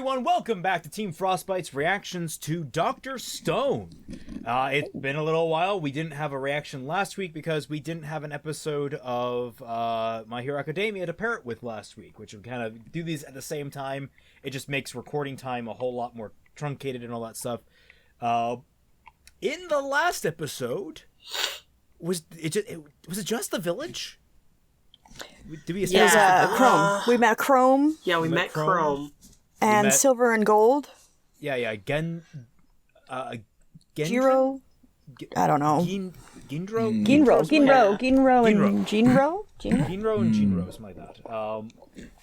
everyone, welcome back to Team Frostbite's reactions to Dr. Stone. It's been a little while. We didn't have a reaction last week because we didn't have an episode of My Hero Academia to pair it with last week, which would kind of do these at the same time. It just makes recording time a whole lot more truncated and all that stuff. In the last episode, was it just the village? Did we Chrome. We met Chrome. Yeah, we met Chrome. And Silver and Gold. Yeah. Giro. I don't know. Ginro and Jinro, something like that.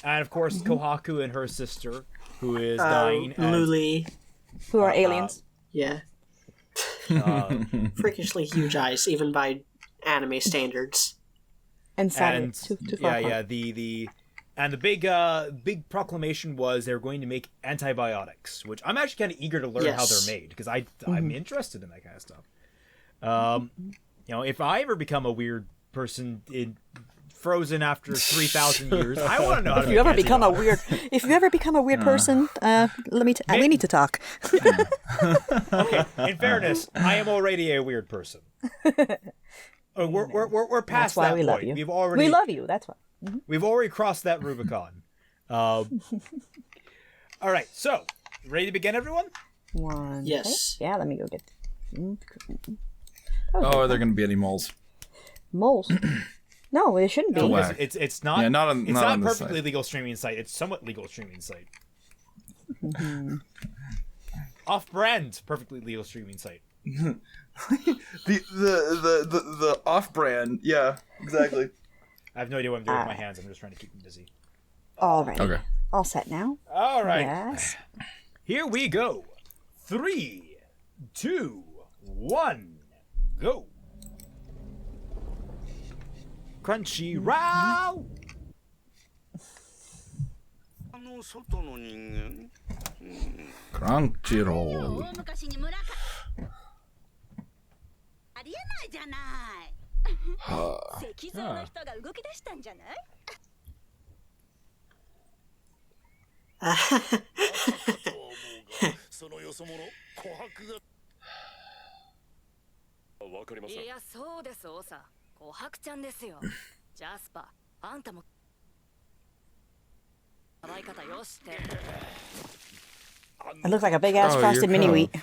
And of course, Kohaku and her sister, who is dying. Luli. Who are aliens. Yeah. Freakishly huge eyes, even by anime standards. And the big proclamation was they were going to make antibiotics, which I'm actually kind of eager to learn how they're made because I'm interested in that kind of stuff. If I ever become a weird person frozen after 3,000 years, I want to know how to. If you ever become a weird person, we need to talk. Okay. In fairness, I am already a weird person. We're past that point. Love you. We love you. That's why. Mm-hmm. We've already crossed that Rubicon. All right, so ready to begin, everyone? Yes. Yeah, let me go get. Are there going to be any moles? Moles? No, it shouldn't be. No, it's not. Yeah, not on a this perfectly site. legal streaming site. It's somewhat legal streaming site. Mm-hmm. Off-brand, perfectly legal streaming site. the off-brand, yeah, exactly. I have no idea what I'm doing with my hands. I'm just trying to keep them busy. All right. Okay. All set now. All right. Yes. Here we go. 3, 2, 1, go. Crunchy row. Crunchyroll. It looks like a big ass frosted mini wheat.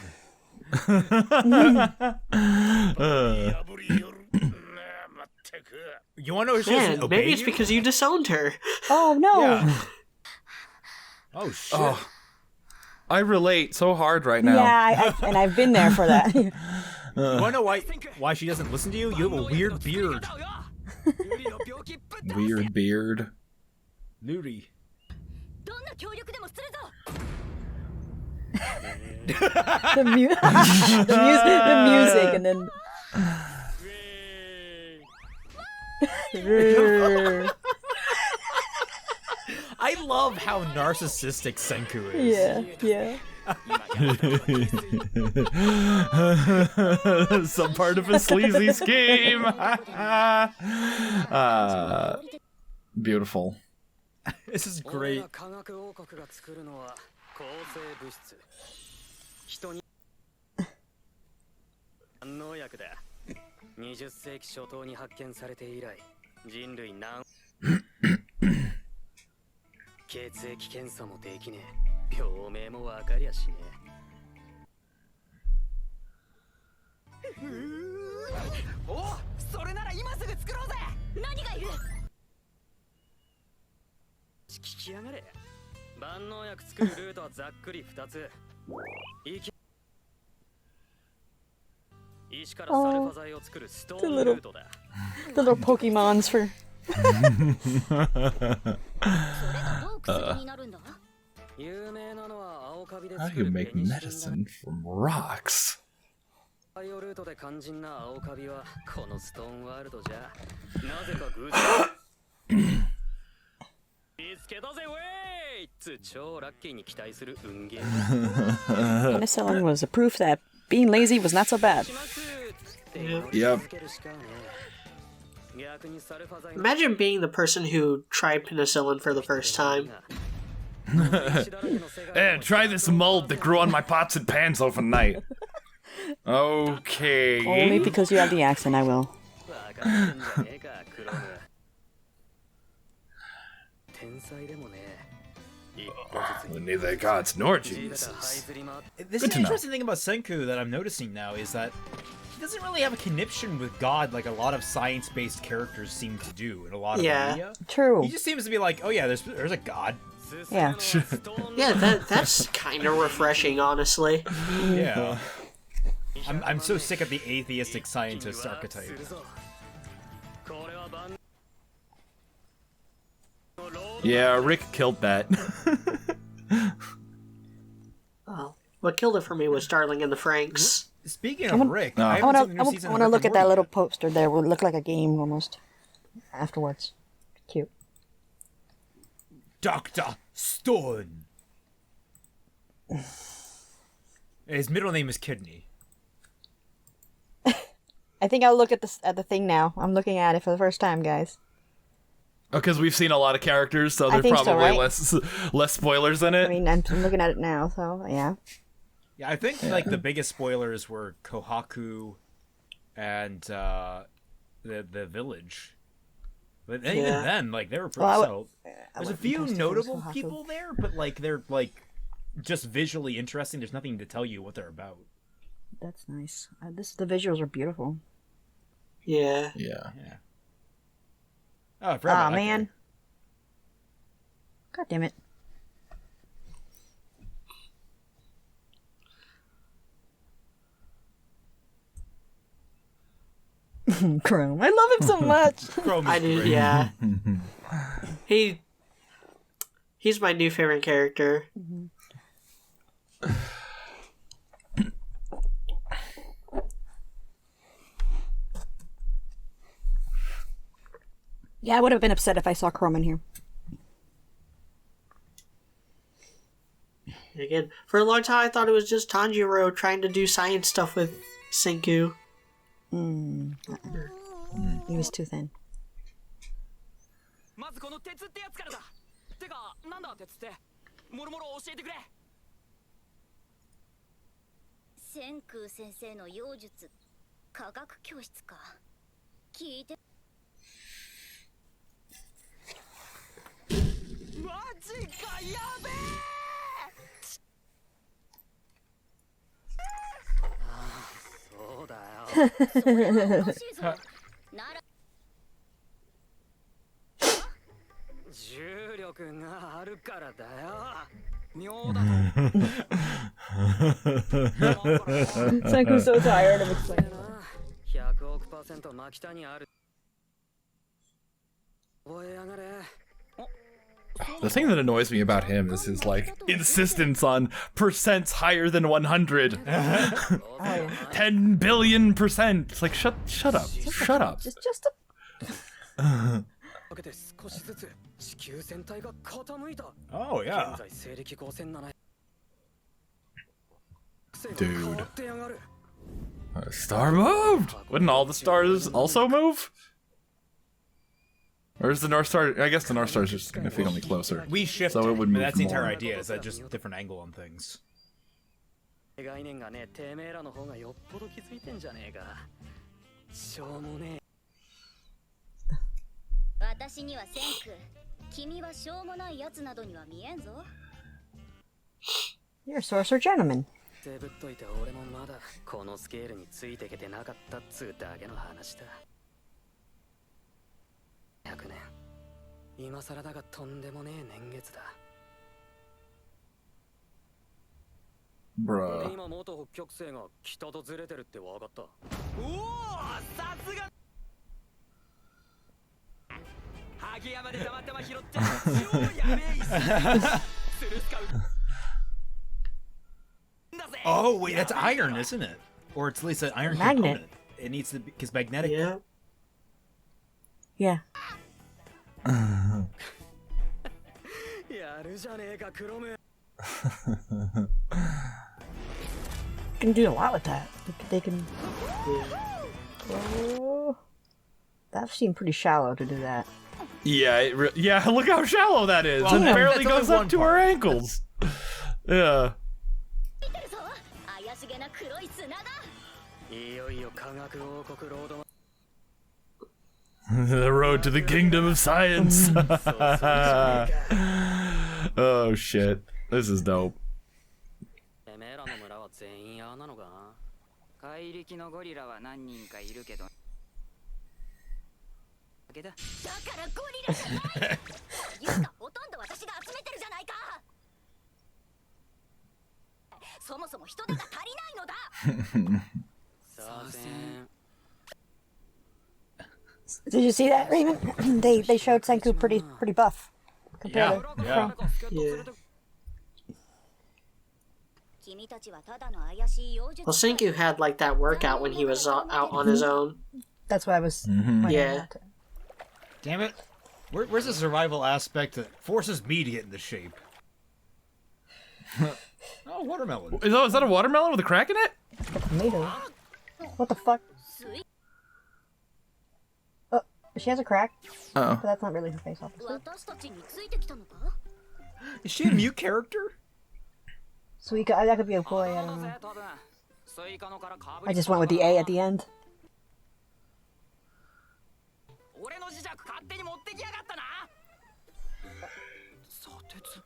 You want to know who's Man, maybe it's because you disowned her. Oh no! Yeah. Oh shit! Oh, I relate so hard right now. Yeah, I've been there for that. You want to know why she doesn't listen to you? You have a weird beard. Weird beard. Nuri. the music, and then. I love how narcissistic Senkuu is. Yeah. Some part of a sleazy scheme. Beautiful. This is great. Oh, the little Pokemons for. How do you make medicine from rocks? Penicillin was a proof that being lazy was not so bad. Yep. Imagine being the person who tried penicillin for the first time. Eh, try this mold that grew on my pots and pans overnight. Okay. Only because you have the accent, I will. Neither gods nor geniuses. This is an interesting thing about Senkuu that I'm noticing now is that he doesn't really have a conniption with God like a lot of science-based characters seem to do in a lot of media. True. He just seems to be like, oh yeah, there's a God. Yeah. Yeah, that's kind of refreshing, honestly. Yeah. I'm so sick of the atheistic scientist archetype. Yeah, Rick killed that. Well, what killed it for me was Darling in the Franxx. Speaking of Rick, I want haven't seen the new season to of Rick look and at that Morty little yet. poster there. It would look like a game almost. Afterwards. Cute. Dr. Stone. His middle name is Kidney. I think I'll look at the thing now. I'm looking at it for the first time, guys. Because we've seen a lot of characters, so I there's think so, probably right? less spoilers in it. I mean, I'm looking at it now, so yeah. Yeah, I think like the biggest spoilers were Kohaku and the village. But even then, like they were pretty so. There's a few notable people there, but like they're like just visually interesting. There's nothing to tell you what they're about. That's nice. The visuals are beautiful. Yeah. Yeah. Yeah. Oh, I forgot about that man. guy. God damn it. Chrome. I love him so much. Chrome is I do, great. yeah. He's my new favorite character. Yeah, I would have been upset if I saw Chrome in here. Again, for a long time I thought it was just Tanjiro trying to do science stuff with Senkuu. He was too thin. まずこの鉄ってやつからだ。てか、なんだ鉄って。もろもろ教えてくれ。千空先生の妖術、科学教室か。聞いて。マジかやべえ。そうだよ。それはおかしいぞ。なら。重力があるからだよ。妙だと。 Senku's so tired of explaining. 100億%真北にある。覚えやがれ。 The thing that annoys me about him is his like insistence on percents higher than 100. 10 billion%. It's like shut up. Shut up. It's just a... かけて少しずつ地球全体が傾いた。 Oh yeah. 現在西暦5700。 Dude. A star moved! Wouldn't all the stars also move? Or is the North Star... I guess the North Star is just significantly closer. We shifted, So it would but move that's the entire more. idea. Is that just different angle on things? 概念がね、てめえらの方がよっぽど気づいてんじゃねえか。しょうもねえ。私には千空。君はしょうもないやつなどには見えんぞ。 You're a sorcerer gentleman. 手ぶっといて俺もまだこのスケールについてけてなかったっつうだけの話だ。100年。今更だがとんでもねえ年月だ。 Bruh. 今元北極星が北とずれてるってわかった。おお、さすが。萩山でたまたま拾って超やべえ石。スルスカウ。 Oh wait, that's iron, isn't it? Or it's at least an iron Magnet. component. It needs to be because magnetic. Yeah. Yeah. やるじゃねえかクロム。 Can do a lot with that. They can... Oh, that seemed pretty shallow to do that. Yeah, yeah. Look how shallow that is. Well, it yeah, barely that's goes only up to one her part. ankles. Yeah. 怪しげな黒い砂だ。いよいよ科学王国ロード The road to the kingdom of science. Oh shit. This is dope. てめえらの村は全員ああなのかな。怪力のゴリラは何人かいるけど。だけだ。だからゴリラじゃない。いうかほとんど私が集めてるじゃないか。そもそも人手が足りないのだ。さあせん。 Did you see that, Raymond? they showed Senkuu pretty buff compared to Yeah. Yeah. 君たちはただの怪しい妖術 Well, Senkuu had like that workout when he was out on his own. That's why I was pointing Yeah. out. Damn it. Where's the survival aspect that forces me to get into shape? Oh, watermelon. Is that a watermelon with a crack in it? Tomato. What the fuck? Oh, she has a crack, Oh. but that's not really her face, obviously. 私たちについてきたのか Is she a mute character? Sweet, that could be a boy. I don't know. 多分スイカのからかぶ I り just went with the A at the end. 俺の磁石勝手に持ってきやがったな。砂鉄。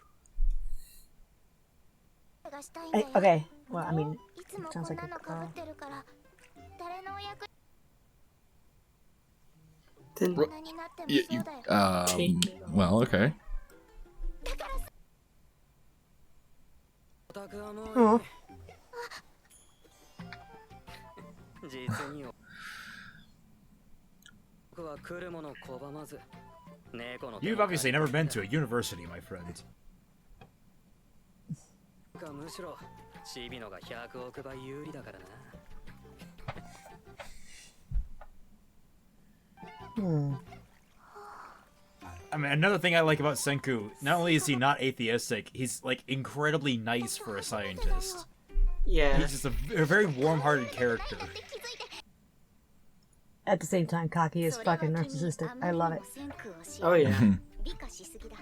がしたいんだよ Okay, well, I mean, いつも sounds こん like な a のかぶってるから誰のお役 Then にになっても You, そうだよ well, okay. だからさオタクはもう Oh. 実に僕は来るもの拒まず猫の You've obviously never been to a university, my friend. かむしろシビノが100億倍有利だからな。 I mean, another thing I like about Senkuu, not only is he not atheistic, he's like incredibly nice for a scientist. yeah. He's just a very warm-hearted character. って気づいて At the same time, cocky is それは fucking 君 narcissistic. あま I りに love も it. 先空を知 Oh る yeah. 美化しすぎだ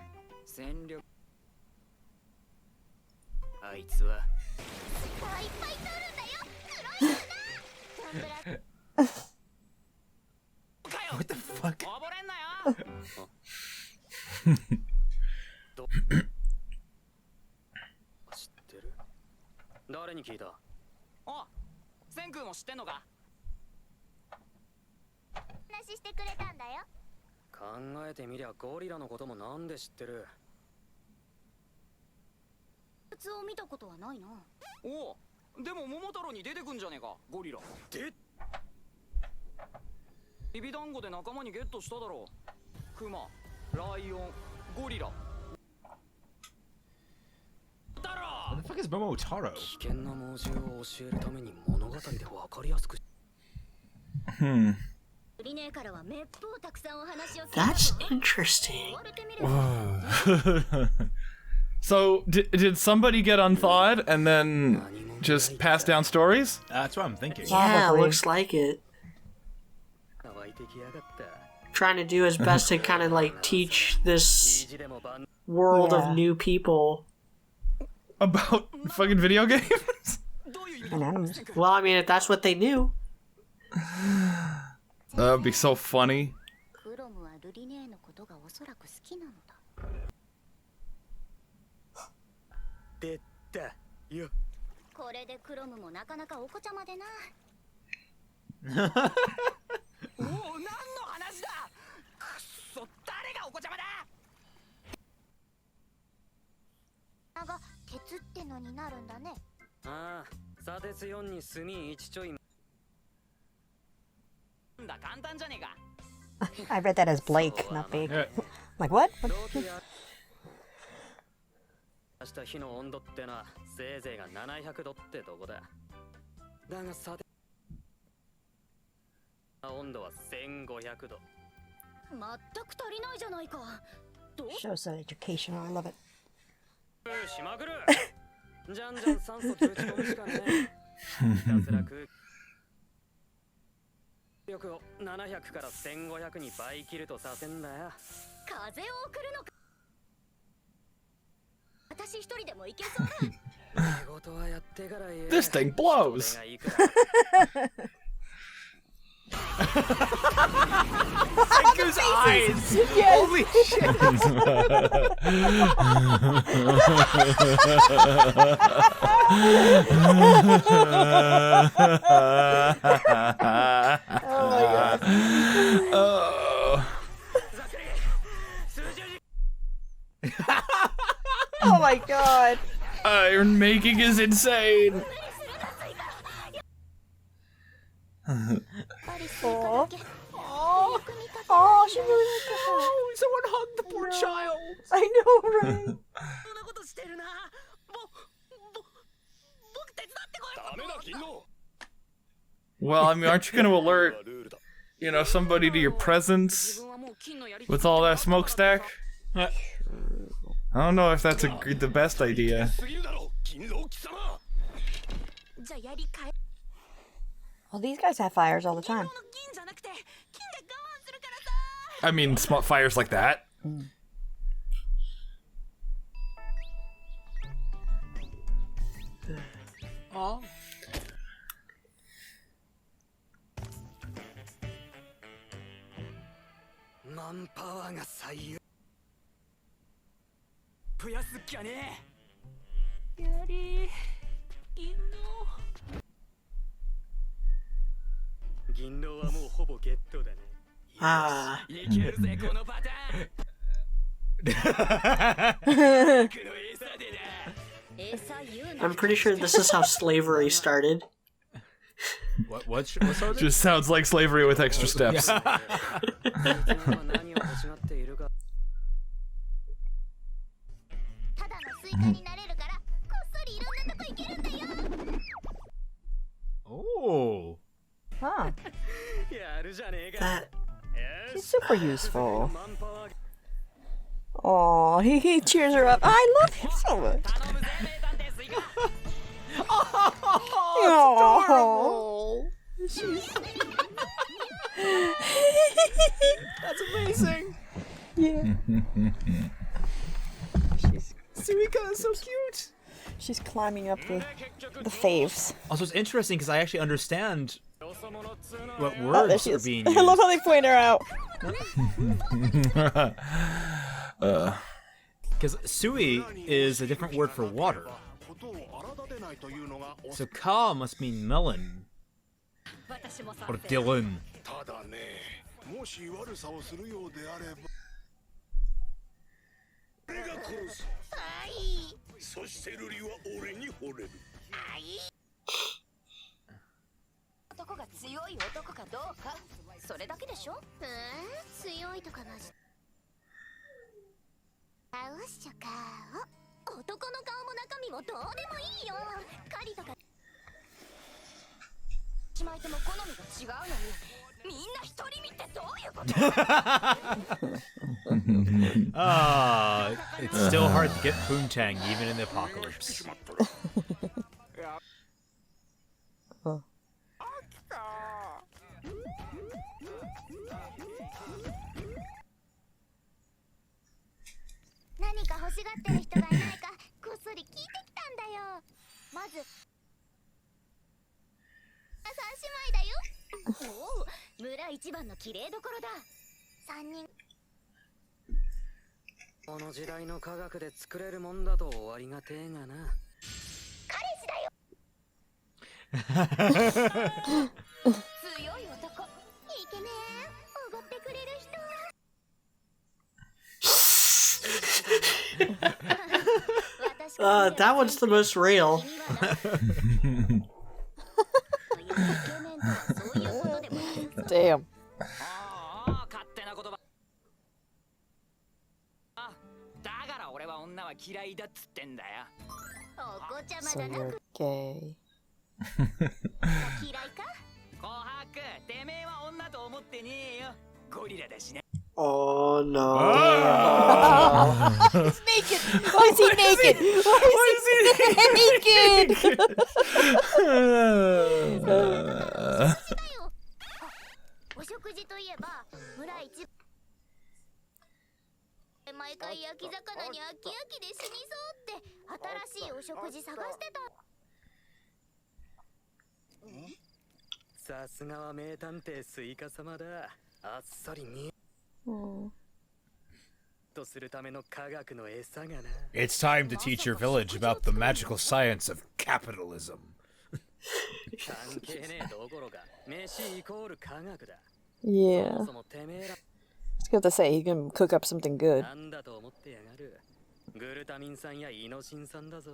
戦力あいつはさあいっぱい取るんだよ黒い砂ジャンプラ What the fuck? 溺れんなよ。知ってる？誰に聞いた？あ、千空も知ってんのか？話してくれたんだよ考えてみりゃゴリラのこともなんで知ってる？普通を見たことはないなおお、でも桃太郎に出てくんじゃねえか、ゴリラ。で、ビビ団子で仲間にゲットしただろう。クマ、ライオン、ゴリラ。太郎。 What the fuck is Momotaro? 危険な猛獣を教えるために物語で分かりやすく。売りねえからはめっぽうたくさんお話を聞い That's たぞ interesting. 言われてみれば So, did somebody get unthawed and then just pass down stories? That's what I'm thinking. Yeah, Probably. looks like it. 湧いてきやがった。 Trying to do his best to kind of like teach this 意地でも万 world Yeah. of new people. About fucking video games? どういう意味 And animals. Well, I mean, if that's what they knew. That would be so funny. クロムはルリネーのことがおそらく好きなのだ出たよ。これでクロムもなかなかお子ちゃまでなおお、何の話だ。くっそ、誰がお子ちゃまだ。が鉄ってのになるんだねああ、砂鉄4に炭1ちょい。なんだ、簡単じゃねえか。 I read that as Blake, not Bake. Yeah. Like, what? 同期や明日火の温度ってのはせいぜいが700度ってとこだ。だが砂鉄温度は1500度。全く足りないじゃないかどう Shows that educational. I love it. しまぐるじゃんじゃん酸素通知込むしかねえ。ひたすら空気力を700から1500に倍切るとさせんだよ。風を送るのか。私一人でも行けそうだ。 This thing blows. Senku's eyes! Holy shit! Oh my god. Iron making is insane. Oh, oh, she really liked that. Oh, someone hug the poor child! I know, right? Well, I mean, aren't you gonna alert, you know, somebody to your presence with all that smokestack? I don't know if that's the best idea. Well, these guys have fires all the time. I mean, fires like that. Oh. Ah. I'm pretty sure this is how slavery started. What started? Just sounds like slavery with extra steps. Oh. Huh. That. She's super useful. Oh, he cheers her up. I love him so much. Oh, she's... That's amazing. Yeah. Suika is so cute. She's climbing up the faves. Also, it's interesting because I actually understand what Oh, there words she are is. being I used. love how they point her out. Because sui is a different word for water. So ka must mean melon. Or Dylan. It's still hard to get poontang even in the apocalypse. That one's the most real. Damn. So you're gay. Oh no. He's naked. Why is he naked? Why is he naked? さすがは名探偵スイカ様だ。あっさり見Oh. とするための科学の餌がな。 It's time to teach your village about the magical science of capitalism. 関係ねえどころか飯イコール科学だ。 Yeah. そもそもてめえら It's good to say he can cook up something good. なんだと思ってやがる。グルタミン酸やイノシン酸だぞ。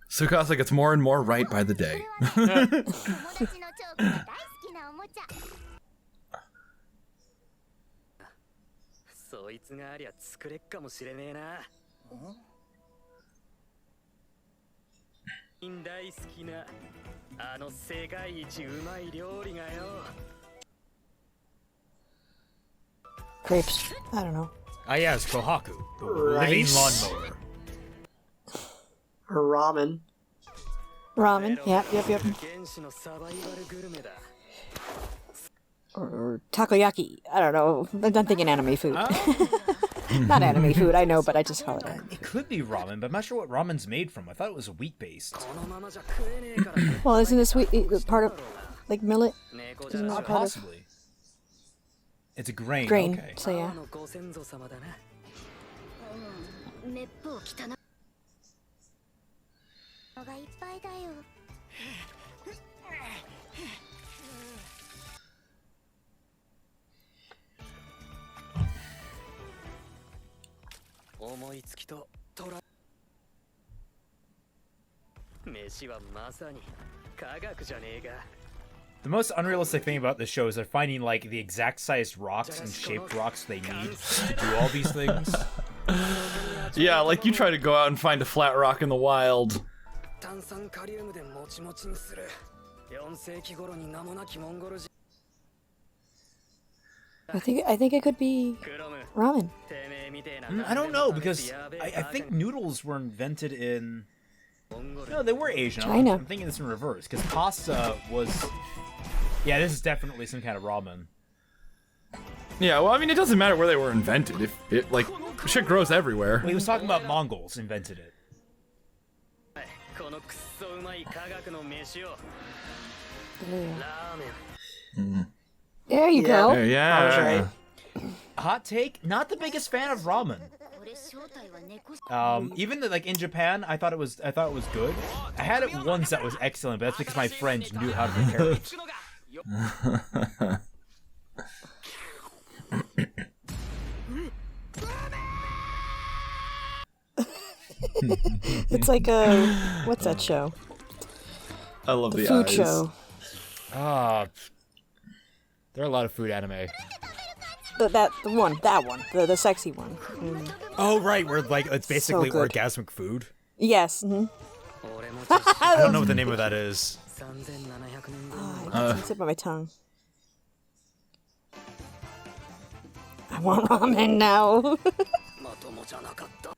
Tsukasa gets more and more right by the day. 友達のチョークが大好きなおもちゃ。そいつがありゃ作れっかもしれねえな。大好きなあの世界一うまい料理がよ。 Crepes. I don't know. Ah, yes, Kohaku, the living Rice. lawnmower. Or ramen. Ramen. Yep. 原始のサバイバルグルメだ。 Or takoyaki. I don't know. I'm thinking anime food. Not anime food, I know, but I just call it anime. It could be ramen, but I'm not sure what ramen's made from. I thought it was wheat-based. このままじゃ食えねえから。 Well, isn't this part of, like, millet? 猫じゃ Isn't ら that し part of Possibly. It's a grain. grain? Okay. So yeah. のご先祖様だな。めっぽう汚いのがいっぱいだよ。思いつきとトラ。飯はまさに科学じゃねえか。 The most unrealistic thing about this show is they're finding like the exact sized rocks and shaped rocks they need to do all these things. Yeah, like you try to go out and find a flat rock in the wild. 炭酸カリウムでもちもちにする。4世紀頃に名もなきモンゴル人。 I think it could be クロム、 ramen. てめえみてえな。 I don't know because I think noodles were invented in. No, they were Asian. China. I'm thinking this in reverse because pasta was. Yeah, this is definitely some kind of ramen. Yeah, well, I mean, it doesn't matter where they were invented. If it, like, shit grows everywhere. Well, he was talking about Mongols invented it. このくっそうまい科学の飯を。 Yeah. ラーメン。 There you Yeah. go. Yeah. I was right. Hot take: not the biggest fan of ramen. 俺正体は猫。 Even like in Japan, I thought it was good. I had it once that was excellent, but that's because my friend knew how to prepare it. It's like a what's that show? I love the Food eyes. show. Ah, there are a lot of food anime. That one, the sexy one. Oh right, where like it's basically good. orgasmic food. Yes. Mm-hmm. 俺も実質 I don't know what the name of that is. 3700年後 I can't slip on my tongue. I want ramen now. まともじゃなかった。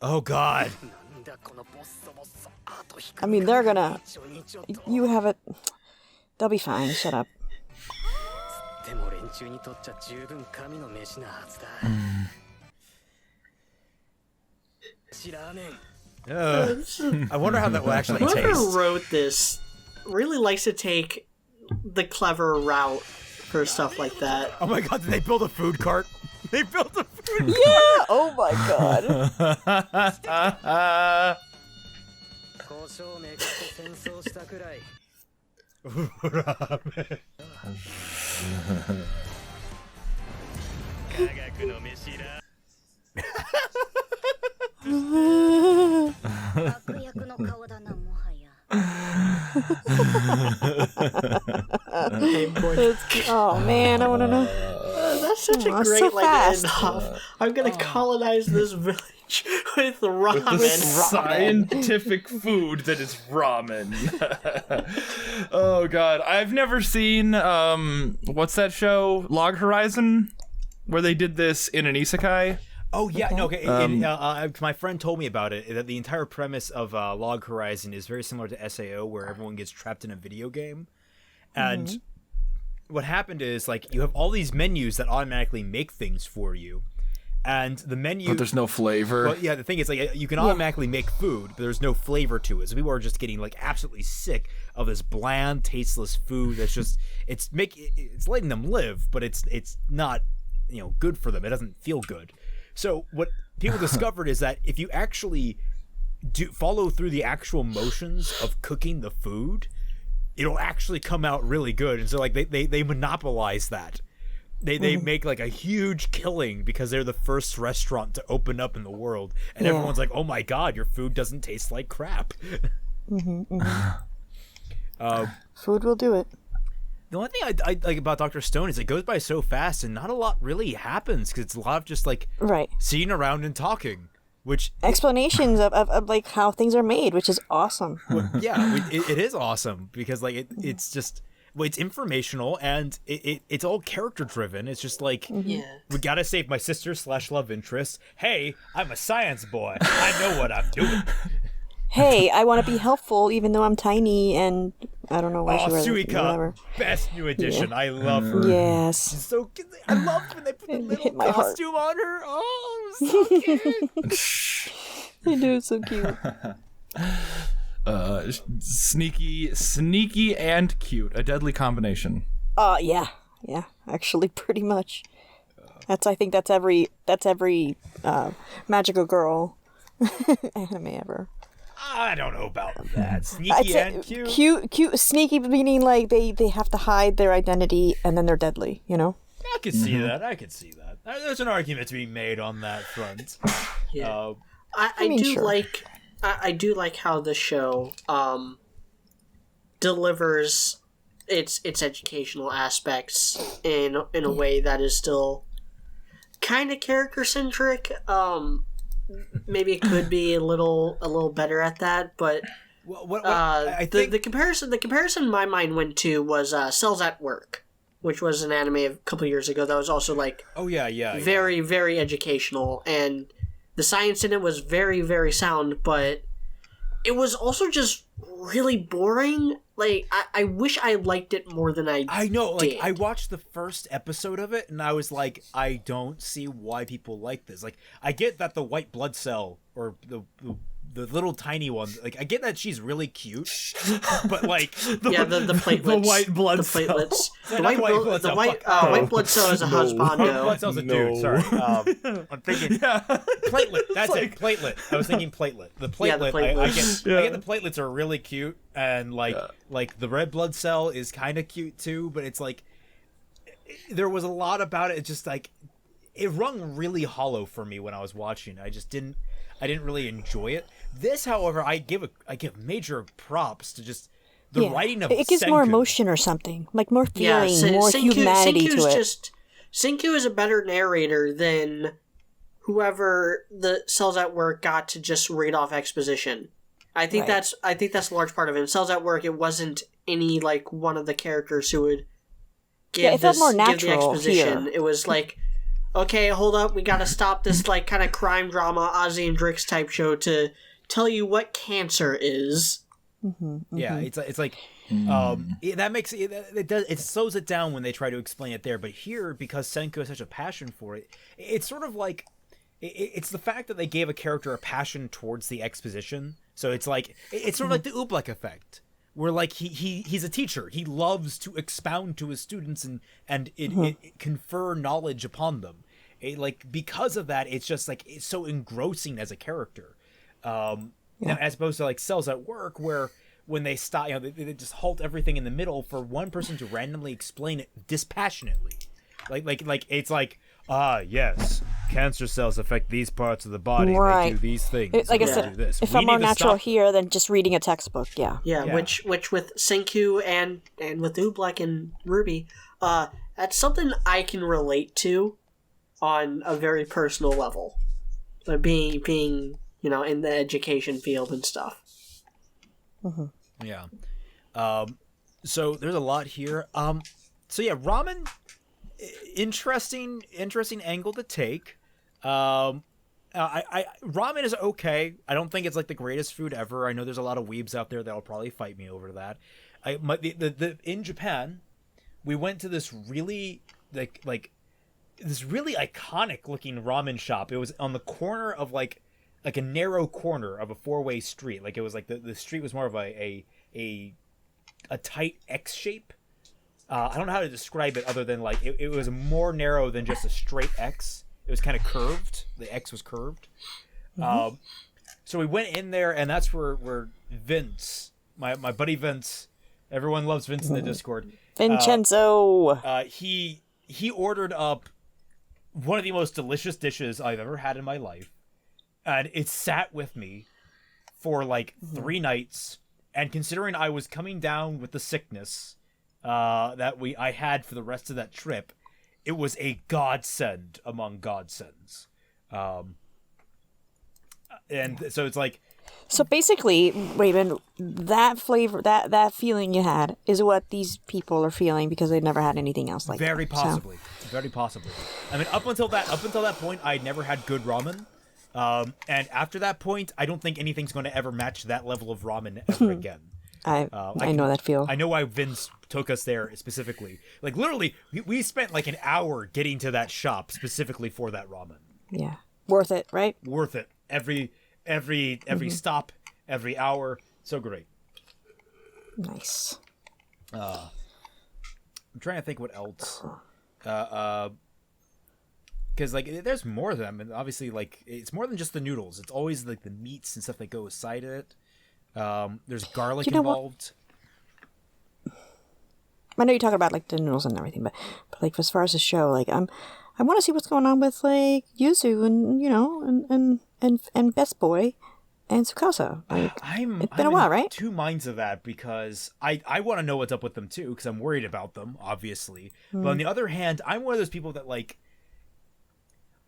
Oh god. なんだこのボッソボッソ。あと引く I mean, they're gonna. ちょにちょっと。 You have it. They'll be fine. Shut up. でも連中にとっちゃ十分神の飯なはずだ。知らねえ。 I wonder how that will actually Whoever taste. wrote this really likes to take the clever route for stuff like that. Oh my god, did they build a food cart? They built a food Yeah. Oh my god. 交渉をめぐって戦争したくらい。 ramen. 科学の飯だ。悪役の顔だなもはや。 Oh man, I wanna know. That's such a Aw, great so like fast. end off. I'm gonna colonize this village with ramen. The scientific food that is ramen. Oh god, I've never seen what's that show? Log Horizon, where they did this in an isekai. Oh yeah, no. Okay, my friend told me about it. That the entire premise of Log Horizon is very similar to SAO, where everyone gets trapped in a video game, and what happened is like you have all these menus that automatically make things for you, and the menu. But there's no flavor. Well, yeah, the thing is like you can automatically make food, but there's no flavor to it. So people are just getting like absolutely sick of this bland, tasteless food. That's just it's letting them live, but it's not good for them. It doesn't feel good. So what people discovered is that if you actually do follow through the actual motions of cooking the food, it'll actually come out really good. And so like they monopolize that. They make like a huge killing because they're the first restaurant to open up in the world, and everyone's like, "Oh my god, your food doesn't taste like crap." Food will do it. The only thing I like about Dr. Stone is it goes by so fast, and not a lot really happens because it's a lot of just like sitting around and talking. Which explanations of like how things are made, which is awesome. It is awesome because like it's just it's informational and it's all character driven. It's just like we gotta save my sister / love interest. Hey, I'm a science boy. I know what I'm doing. Hey, I want to be helpful even though I'm tiny and I don't know why she wears Suika, best new addition. I love her. Yes. She's so cute. I love when they put the little costume on her. Oh, so cute. They do, it's so cute. Sneaky and cute. A deadly combination. Yeah, actually pretty much. I think that's every magical girl anime ever. I don't know about that. Sneaky and cute. Cute, sneaky meaning like they have to hide their identity and then they're deadly, I could see that. There's an argument to be made on that front. Yeah. I do like how the show delivers its educational aspects in a way that is still kind of character centric. Maybe it could be a little better at that, but I think the comparison my mind went to was Cells at Work, which was an anime a couple years ago that was also like very very educational, and the science in it was very very sound, but it was also just really boring. Like I wish I liked it more than I know. Like did. I watched the first episode of it and I was like, I don't see why people like this. Like I get that the white blood cell or the little tiny one, like I get that she's really cute, but like the platelets, the white blood the platelets, white blood cell is a husbando. White blood cell's a dude. Sorry, I'm thinking platelet. That's like, platelet. I was thinking platelet. The platelet. I get the platelets are really cute, and like the red blood cell is kind of cute too. But it's like there was a lot about it. It's just like it rung really hollow for me when I was watching. I didn't really enjoy it. This, however, I give major props to just the writing of it gives Senkuu. more emotion or something, like more feeling, more humanity to it. Senkuu is a better narrator than whoever the Cells at Work got to just read off exposition. I think that's a large part of it. In Cells at Work, it wasn't any like one of the characters who would give it felt more natural give the exposition. Here. It was like, okay, hold up, we gotta stop this like kind of crime drama Ozzy and Drix type show to tell you what cancer is. Yeah, it's like that makes it slows it down when they try to explain it there. But here, because Senkuu has such a passion for it, it's sort of like it's the fact that they gave a character a passion towards the exposition. So it's like it's sort of like the Oobleck effect, where like he's a teacher. He loves to expound to his students and it confer knowledge upon them. Like because of that, it's just like it's so engrossing as a character. Now, as opposed to like Cells at Work, where when they stop, they just halt everything in the middle for one person to randomly explain it dispassionately. Like it's like, yes, cancer cells affect these parts of the body. Right. They do these things. Like I said, it felt more natural here than just reading a textbook. Yeah. Which with Senkuu and with Oobleck and RWBY, that's something I can relate to on a very personal level. But being in the education field and stuff. Yeah. So there's a lot here. So yeah, ramen, interesting angle to take. Ramen is okay. I don't think it's like the greatest food ever. I know there's a lot of weebs out there that'll probably fight me over that. In Japan, we went to this really like this really iconic looking ramen shop. It was on the corner of like a narrow corner of a 4-way street. Like it was like the street was more of a tight X shape. I don't know how to describe it other than like it was more narrow than just a straight X. It was kind of curved. The X was curved. So we went in there, and that's where Vince, my buddy Vince, everyone loves Vince in the Discord. Vincenzo. He ordered up one of the most delicious dishes I've ever had in my life, and it sat with me for like 3 nights. And considering I was coming down with the sickness that I had for the rest of that trip, it was a godsend among godsends. And so it's like, So basically, Raven, that flavor, that feeling you had is what these people are feeling because they've never had anything else like very that. possibly, very possibly. I mean, up until that point, I'd never had good ramen. And after that point, I don't think anything's going to ever match that level of ramen ever again. I know that feel. I know why Vince took us there specifically. Like literally, we spent like an hour getting to that shop specifically for that ramen. Yeah, worth it, right? Worth it. Every stop, every hour, so great. Nice. I'm trying to think what else. Because like there's more of them, and obviously like it's more than just the noodles. It's always like the meats and stuff that go aside it. There's garlic involved. I know you're talking about like the noodles and everything, but like as far as the show, like I want to see what's going on with like Yuzu and and Best Boy and Tsukasa. Like it's been a while, right? 2 minds of that because I want to know what's up with them too because I'm worried about them, obviously. But on the other hand, I'm one of those people that like.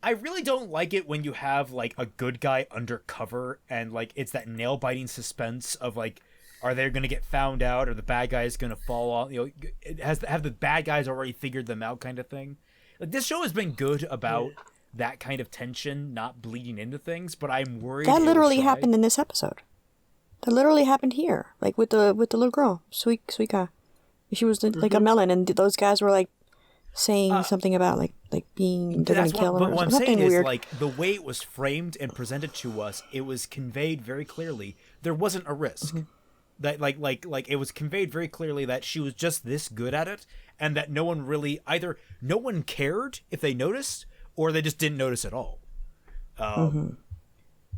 I really don't like it when you have like a good guy undercover and like it's that nail biting suspense of like, are they going to get found out or the bad guy is going to fall off? You know, have the bad guys already figured them out kind of thing. Like this show has been good about that kind of tension not bleeding into things, but I'm worried that literally happened in this episode. That literally happened here, like with the little girl, Suika. She was like a melon, and those guys were like saying something about like being they're gonna kill her. But what I'm something saying weird. is like the way it was framed and presented to us, it was conveyed very clearly there wasn't a risk. That like it was conveyed very clearly that she was just this good at it, and that no one really either no one cared if they noticed or they just didn't notice at all.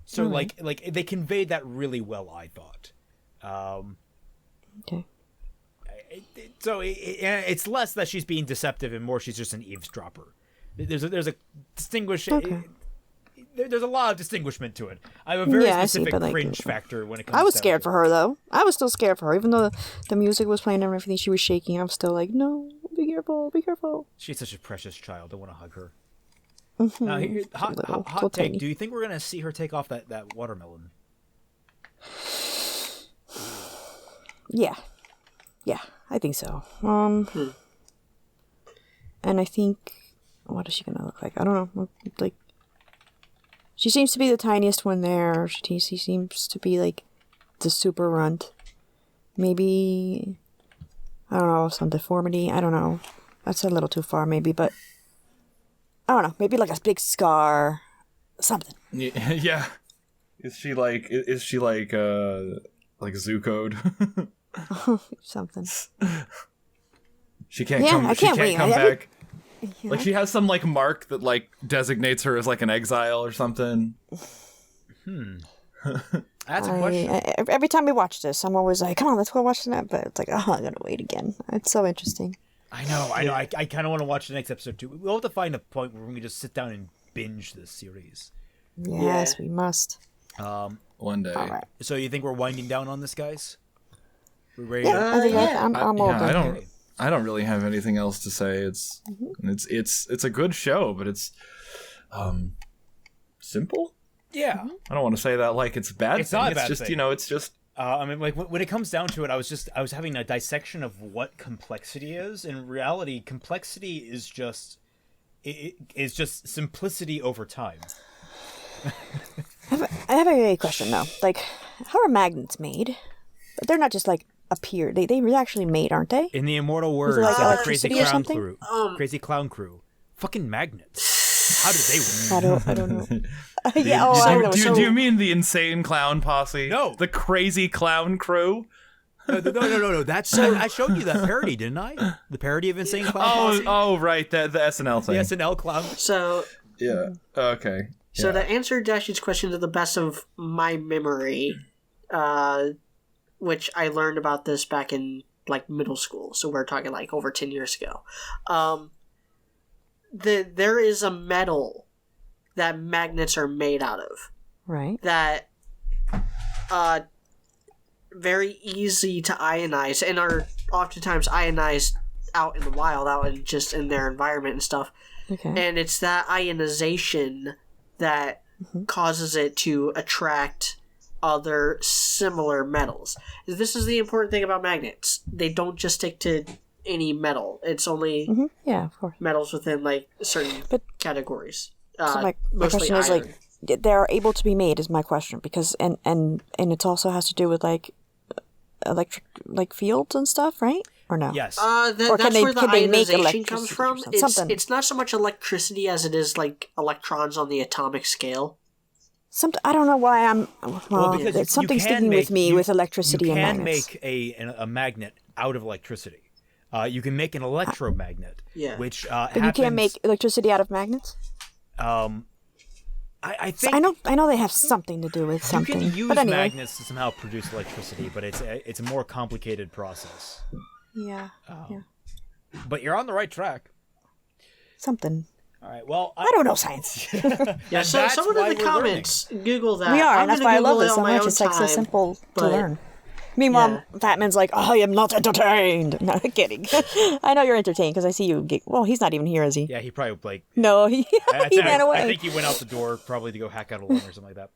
So like they conveyed that really well, I thought. Okay. So it's less that she's being deceptive and more she's just an eavesdropper. There's a distinguish. Okay. There's a lot of distinguishment to it. I have a very specific but, like, cringe factor when it comes. I was down scared to for her though. I was still scared for her, even though the music was playing and everything. She was shaking. I was still like, no, be careful, be careful. She's such a precious child. I want to hug her. Mm-hmm. Now, hot take. tiny. Do you think we're gonna see her take off that watermelon? Yeah, I think so. And I think, what is she gonna look like? I don't know. Like, she seems to be the tiniest one there. She seems to be like the super runt. Maybe, I don't know, some deformity. I don't know. That's a little too far, maybe, but I don't know. Maybe like a big scar, something. Yeah. Is she like Zuko'd? Something. She can't Yeah, come. I She can't can't wait. come Every- back. Like she has some like mark that like designates her as like an exile or something. That's a question. Every time we watch this, I'm always like, come on, let's go watch that. But it's like, oh, I gotta wait again. It's so interesting. I know. I kind of want to watch the next episode too. We'll have to find a point where we can just sit down and binge this series. Yes, we must. One day. All right. So you think we're winding down on this, guys? We're ready. Yeah, I think I'm all Yeah, done. I don't really have anything else to say. It's a good show, but it's simple. Yeah. I don't want to say that like it's a bad. It's thing. not a It's bad just thing. it's just. I mean, like when it comes down to it, I was having a dissection of what complexity is. In reality, complexity is just is just simplicity over time. I have a question though. Like, how are magnets made? But they're not just like appear? They were actually made, aren't they? In the immortal words it like of the Crazy electricity or Clown something? Crew, Crazy Clown Crew, fucking magnets. How did they work? I don't know. Yeah, I know. Do you mean the insane clown posse? No. The crazy clown crew? No. That's I showed you that parody, didn't I? The parody of Insane Clown Posse. Oh, right, the SNL thing. The SNL clown. So Yeah. Okay. So to answer Dashie's question to the best of my memory, which I learned about this back in like middle school, so we're talking like over 10 years ago. There is a metal that magnets are made out of. Right. That very easy to ionize and are oftentimes ionized out in the wild, out in just in their environment and stuff. Okay. And it's that ionization that causes it to attract other similar metals. This is the important thing about magnets. They don't just stick to any metal. It's only Yeah, of course. metals within like certain categories. So my Mostly question is iron. like, they're able to be made is my question, because and it also has to do with like electric like fields and stuff, right? Or no? Yes. Or That's can they- where the can they make ionization comes electricity from. or something? It's not so much electricity as it is like electrons on the atomic scale. I don't know why I'm. Well, because it's something you can sticking with make- me you- with electricity you and can magnets. make a magnet out of electricity. You can make an electromagnet, Yeah. which But you can't make electricity out of magnets. I think I know they have something to do with something. you can use but anyway. magnets to somehow produce electricity, but it's a more complicated process. Yeah. Yeah. But you're on the right track. Something. All right. Well, I don't know science. Yeah, so that's someone why in the we're comments, Google that. We are, I'm and that's gonna why I love Google it this so on my much. own It's like so time, simple to but- learn. Meanwhile, Yeah. Fatman's like, I am not entertained. No, kidding. I know you're entertained because I see you. Well, he's not even here, is he? Yeah, he probably like No, he ran away. I think he went out the door probably to go hack out a line or something like that.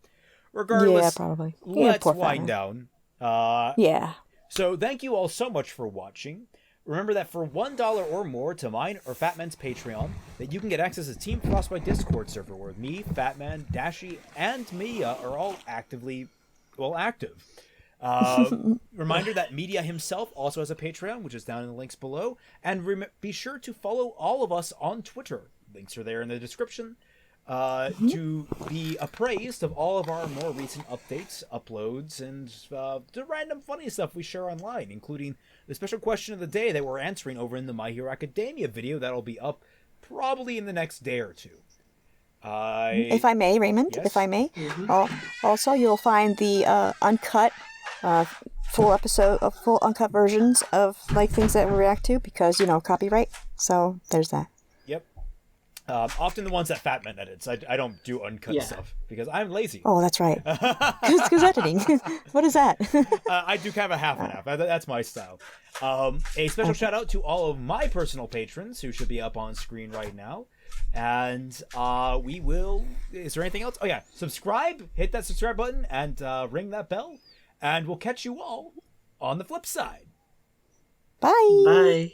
Regardless, Yeah, probably. Yeah, let's poor wind Fatman. down. Yeah. So thank you all so much for watching. Remember that for $1 or more to mine or Fatman's Patreon, that you can get access to Team Frostbite Discord server where me, Fatman, Dashie, and Mia are all active. Reminder that Media himself also has a Patreon, which is down in the links below. And be sure to follow all of us on Twitter. Links are there in the description. To be appraised of all of our more recent updates, uploads, and the random funny stuff we share online, including the special question of the day that we're answering over in the My Hero Academia video that'll be up probably in the next day or two. If I may, Raymond, Yes? if I may. Also, you'll find the uncut, full uncut versions of like things that we react to because copyright. So there's that. Yep. Often the ones that Fatman edits. I don't do uncut Yeah. stuff because I'm lazy. Oh, that's right. Because editing. What is that? I do kind of a half and half. That's my style. A special shout out to all of my personal patrons who should be up on screen right now. And we will... Is there anything else? Oh yeah, subscribe. Hit that subscribe button and ring that bell. And we'll catch you all on the flip side. Bye. Bye.